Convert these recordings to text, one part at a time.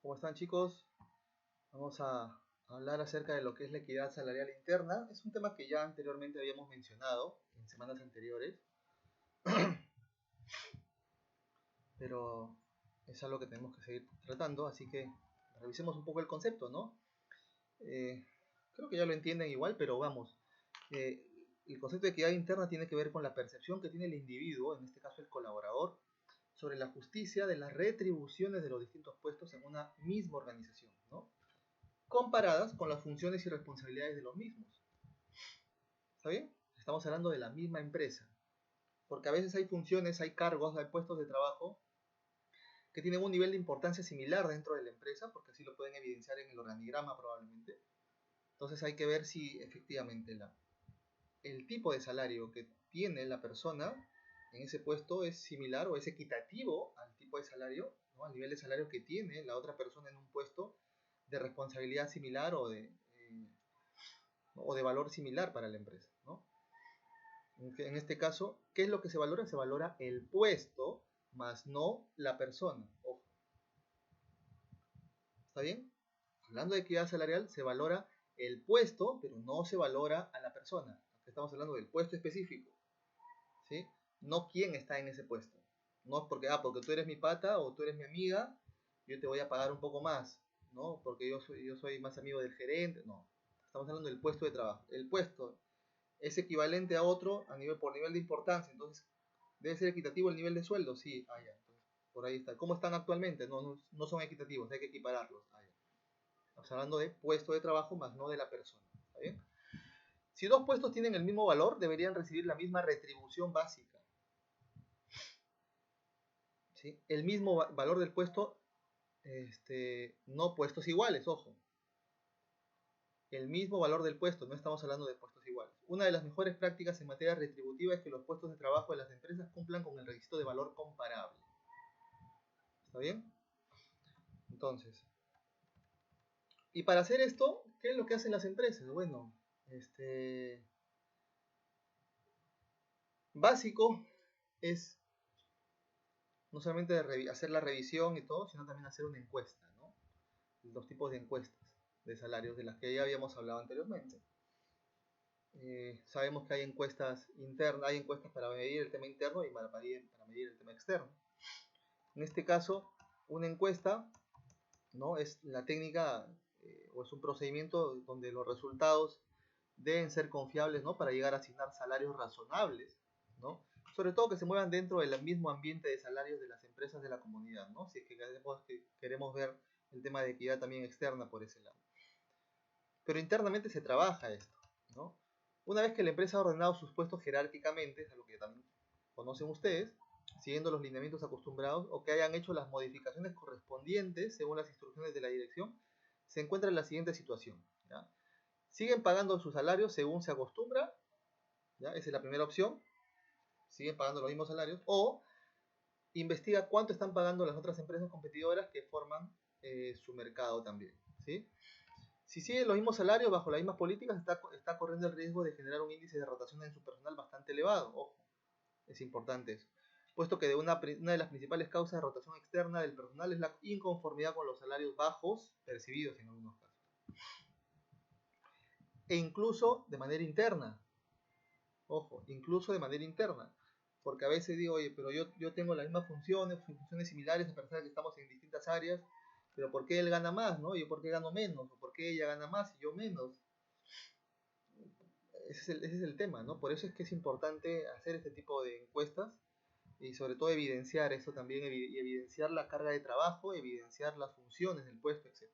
¿Cómo están, chicos? Vamos a hablar acerca de lo que es la equidad salarial interna. Es un tema que ya anteriormente habíamos mencionado en semanas anteriores, pero es algo que tenemos que seguir tratando, así que revisemos un poco el concepto, ¿no? Eh, Creo que ya lo entienden igual, pero vamos. El concepto de equidad interna tiene que ver con la percepción que tiene el individuo, en este caso el colaborador, sobre la justicia de las retribuciones de los distintos puestos en una misma organización, ¿no? Comparadas con las funciones y responsabilidades de los mismos. ¿Está bien? Estamos hablando de la misma empresa. Porque a veces hay funciones, hay cargos, hay puestos de trabajo que tienen un nivel de importancia similar dentro de la empresa, porque así lo pueden evidenciar en el organigrama probablemente. Entonces hay que ver si efectivamente el tipo de salario que tiene la persona en ese puesto es similar o es equitativo al tipo de salario, ¿no? Al nivel de salario que tiene la otra persona en un puesto de responsabilidad similar o de valor similar para la empresa, ¿no? En este caso, ¿qué es lo que se valora? Se valora el puesto, más no la persona. Ojo, ¿está bien? Hablando de equidad salarial, se valora el puesto, pero no se valora a la persona. Aquí estamos hablando del puesto específico, ¿sí? No quién está en ese puesto. No es porque tú eres mi pata o tú eres mi amiga, yo te voy a pagar un poco más, ¿no? Porque yo soy más amigo del gerente, no. Estamos hablando del puesto de trabajo. El puesto es equivalente a otro por nivel de importancia, entonces debe ser equitativo el nivel de sueldo, sí, ya, entonces, por ahí está. ¿Cómo están actualmente? No son equitativos, hay que equipararlos, ya. Estamos hablando de puesto de trabajo más no de la persona, ¿está bien? Si dos puestos tienen el mismo valor, deberían recibir la misma retribución básica, ¿sí? El mismo valor del puesto, no puestos iguales, ojo, el mismo valor del puesto, no estamos hablando de puestos iguales. Una de las mejores prácticas en materia retributiva es que los puestos de trabajo de las empresas cumplan con el requisito de valor comparable. ¿Está bien? Entonces, y para hacer esto, ¿qué es lo que hacen las empresas? Bueno, básico es no solamente hacer la revisión y todo, sino también hacer una encuesta, ¿no? Los tipos de encuestas de salarios de las que ya habíamos hablado anteriormente. Sabemos que hay encuestas internas, hay encuestas para medir el tema interno y para medir el tema externo. En este caso, una encuesta, ¿no? Es la técnica o es un procedimiento donde los resultados deben ser confiables, ¿no? Para llegar a asignar salarios razonables, ¿no? Sobre todo que se muevan dentro del mismo ambiente de salarios de las empresas de la comunidad, ¿no? Si es que queremos ver el tema de equidad también externa por ese lado. Pero internamente se trabaja esto, ¿no? Una vez que la empresa ha ordenado sus puestos jerárquicamente, es algo que también conocen ustedes, siguiendo los lineamientos acostumbrados o que hayan hecho las modificaciones correspondientes según las instrucciones de la dirección, se encuentra en la siguiente situación, ¿ya? Siguen pagando sus salarios según se acostumbra, ¿ya? Esa es la primera opción, siguen pagando los mismos salarios, o investiga cuánto están pagando las otras empresas competidoras que forman su mercado también, ¿sí? Si siguen los mismos salarios bajo las mismas políticas, está corriendo el riesgo de generar un índice de rotación en su personal bastante elevado. Ojo, es importante eso. Puesto que una de las principales causas de rotación externa del personal es la inconformidad con los salarios bajos percibidos en algunos casos. E incluso de manera interna. Ojo, incluso de manera interna. Porque a veces digo, oye, pero yo tengo las mismas funciones similares, a pesar de que estamos en distintas áreas, pero ¿por qué él gana más, no? ¿Yo por qué gano menos? ¿O por qué ella gana más y yo menos? Ese es el tema, ¿no? Por eso es que es importante hacer este tipo de encuestas y sobre todo evidenciar eso también, evidenciar la carga de trabajo, evidenciar las funciones del puesto, etc.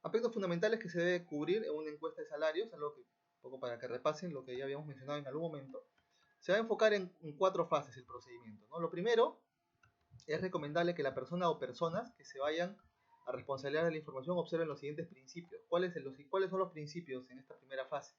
Aspectos fundamentales que se debe cubrir en una encuesta de salarios, algo que, un poco para que repasen lo que ya habíamos mencionado en algún momento. Se va a enfocar en 4 fases el procedimiento, ¿no? Lo primero, es recomendable que la persona o personas que se vayan a responsabilidad de la información observen los siguientes principios. ¿Cuáles son los principios en esta primera fase?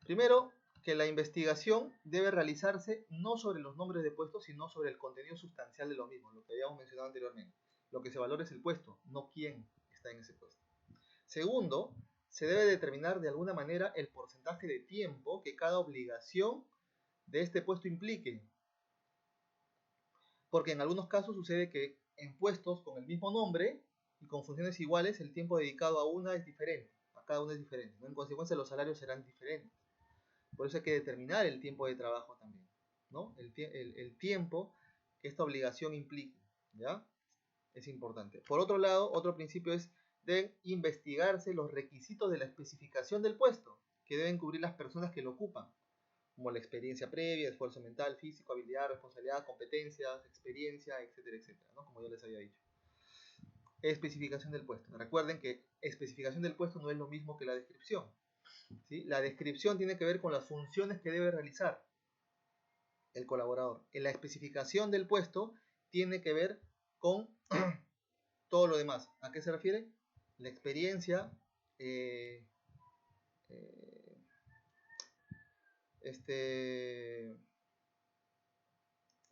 Primero, que la investigación debe realizarse no sobre los nombres de puestos, sino sobre el contenido sustancial de los mismos, lo que habíamos mencionado anteriormente. Lo que se valora es el puesto, no quién está en ese puesto. Segundo, se debe determinar de alguna manera el porcentaje de tiempo que cada obligación de este puesto implique. Porque en algunos casos sucede que en puestos con el mismo nombre y con funciones iguales, el tiempo dedicado a una es diferente, a cada una es diferente, ¿no? En consecuencia, los salarios serán diferentes. Por eso hay que determinar el tiempo de trabajo también, ¿no? El tiempo que esta obligación implique, ¿ya? Es importante. Por otro lado, otro principio es de investigarse los requisitos de la especificación del puesto que deben cubrir las personas que lo ocupan, como la experiencia previa, esfuerzo mental, físico, habilidad, responsabilidad, competencias, experiencia, etcétera, etcétera, ¿no? Como ya les había dicho. Especificación del puesto. Recuerden que especificación del puesto no es lo mismo que la descripción, ¿sí? La descripción tiene que ver con las funciones que debe realizar el colaborador. En la especificación del puesto tiene que ver con todo lo demás. ¿A qué se refiere? La experiencia, eh, eh,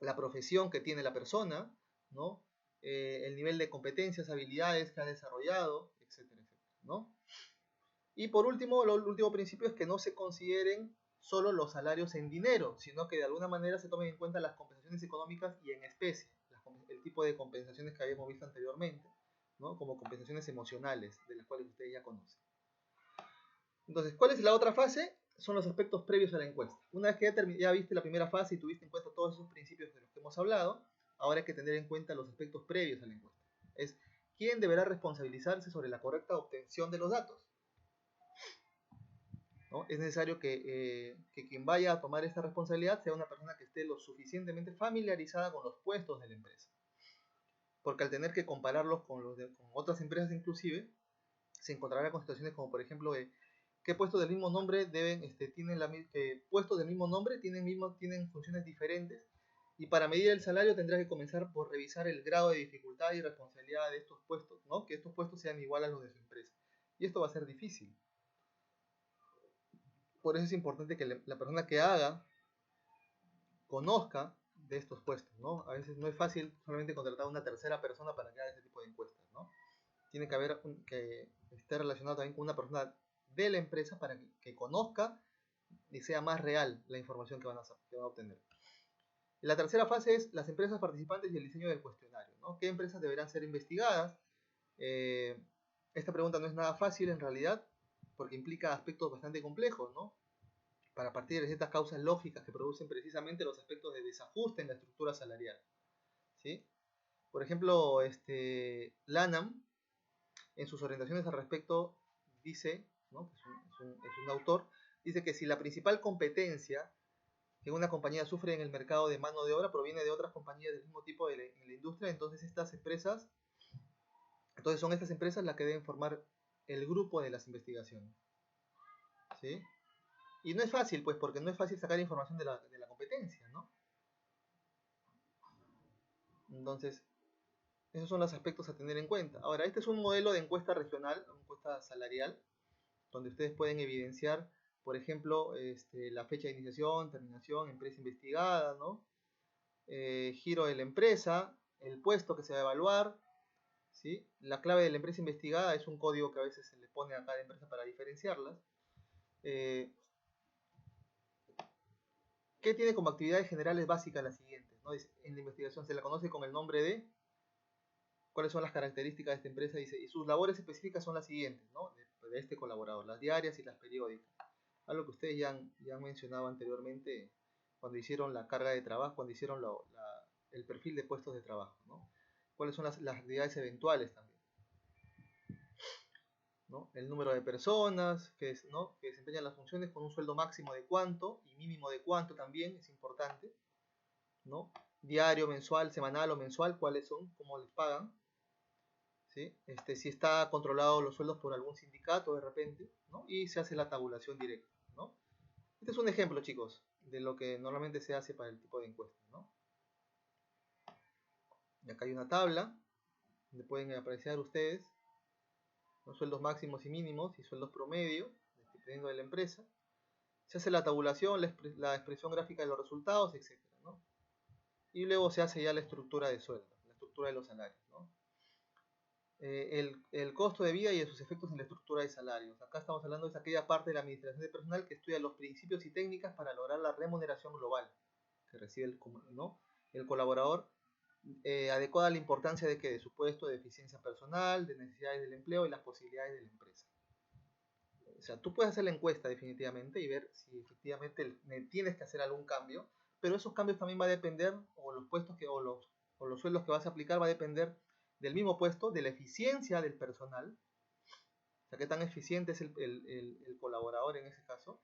la profesión que tiene la persona, ¿no? El nivel de competencias, habilidades que ha desarrollado, etcétera, etcétera, ¿no? Y por último, el último principio es que no se consideren solo los salarios en dinero, sino que de alguna manera se tomen en cuenta las compensaciones económicas y en especie, el tipo de compensaciones que habíamos visto anteriormente, ¿no? Como compensaciones emocionales, de las cuales ustedes ya conocen. Entonces, ¿cuál es la otra fase? Son los aspectos previos a la encuesta. Una vez que ya viste la primera fase y tuviste en cuenta todos esos principios de los que hemos hablado, ahora hay que tener en cuenta los aspectos previos a la encuesta. Es quién deberá responsabilizarse sobre la correcta obtención de los datos, ¿no? Es necesario que quien vaya a tomar esta responsabilidad sea una persona que esté lo suficientemente familiarizada con los puestos de la empresa. Porque al tener que compararlos con otras empresas inclusive, se encontrará con situaciones como por ejemplo qué puestos del mismo nombre puestos del mismo nombre tienen funciones diferentes, y para medir el salario tendrá que comenzar por revisar el grado de dificultad y responsabilidad de estos puestos, ¿no? Que estos puestos sean iguales a los de su empresa. Y esto va a ser difícil. Por eso es importante que la persona que haga conozca de estos puestos, ¿no? A veces no es fácil solamente contratar a una tercera persona para que haga ese tipo de encuestas, ¿no? Tiene que haber que esté relacionado también con una persona de la empresa para que conozca y sea más real la información que van a obtener. La tercera fase es las empresas participantes y el diseño del cuestionario, ¿no? ¿Qué empresas deberán ser investigadas? Esta pregunta no es nada fácil en realidad, porque implica aspectos bastante complejos, ¿no? Para partir de ciertas causas lógicas que producen precisamente los aspectos de desajuste en la estructura salarial, ¿sí? Por ejemplo, Lanham, en sus orientaciones al respecto, dice, ¿no? Es un autor, dice que si la principal competencia que una compañía sufre en el mercado de mano de obra proviene de otras compañías del mismo tipo en la industria, entonces son estas empresas las que deben formar el grupo de las investigaciones, ¿sí? Y no es fácil, pues, porque no es fácil sacar información de la competencia, ¿no? Entonces, esos son los aspectos a tener en cuenta. Ahora, este es un modelo de encuesta regional, encuesta salarial, donde ustedes pueden evidenciar, por ejemplo, la fecha de iniciación, terminación, empresa investigada, ¿no? Giro de la empresa, el puesto que se va a evaluar, ¿sí? La clave de la empresa investigada es un código que a veces se le pone a cada empresa para diferenciarlas. ¿Qué tiene como actividades generales básicas las siguientes, ¿no? En la investigación se la conoce con el nombre de cuáles son las características de esta empresa, dice, y sus labores específicas son las siguientes, ¿no? De este colaborador, las diarias y las periódicas. Algo que ustedes ya han mencionado anteriormente cuando hicieron la carga de trabajo, cuando hicieron el perfil de puestos de trabajo, ¿no? ¿Cuáles son las actividades eventuales también? ¿No? El número de personas ¿no? que desempeñan las funciones con un sueldo máximo de cuánto y mínimo de cuánto también es importante, ¿no? Diario, mensual, semanal o mensual, cuáles son, cómo les pagan, ¿sí? Si está controlado los sueldos por algún sindicato de repente, ¿no? Y se hace la tabulación directa, ¿no? Este es un ejemplo, chicos, de lo que normalmente se hace para el tipo de encuesta, ¿no? Y acá hay una tabla donde pueden apreciar ustedes los sueldos máximos y mínimos y sueldos promedio, dependiendo de la empresa. Se hace la tabulación, la expresión gráfica de los resultados, etc., ¿no? Y luego se hace ya la estructura de sueldo, la estructura de los salarios, ¿no? El costo de vida y de sus efectos en la estructura de salarios. Acá estamos hablando de aquella parte de la administración de personal que estudia los principios y técnicas para lograr la remuneración global que recibe el colaborador adecuada a la importancia de que de su puesto, de eficiencia personal, de necesidades del empleo y las posibilidades de la empresa. O sea, tú puedes hacer la encuesta definitivamente y ver si efectivamente tienes que hacer algún cambio, pero esos cambios también va a depender, o los puestos o los sueldos que vas a aplicar va a depender del mismo puesto, de la eficiencia del personal, o sea, qué tan eficiente es el colaborador en ese caso,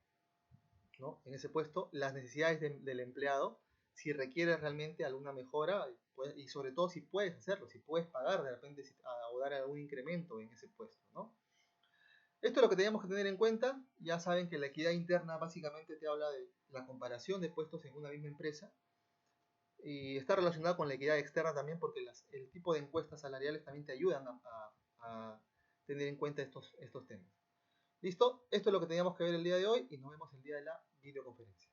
¿no? En ese puesto, las necesidades del empleado, si requiere realmente alguna mejora y sobre todo si puedes hacerlo, si puedes pagar de repente o dar algún incremento en ese puesto, ¿no? Esto es lo que tenemos que tener en cuenta. Ya saben que la equidad interna básicamente te habla de la comparación de puestos en una misma empresa y está relacionada con la equidad externa también porque el tipo de encuestas salariales también te ayudan a tener en cuenta estos temas. ¿Listo? Esto es lo que teníamos que ver el día de hoy y nos vemos el día de la videoconferencia.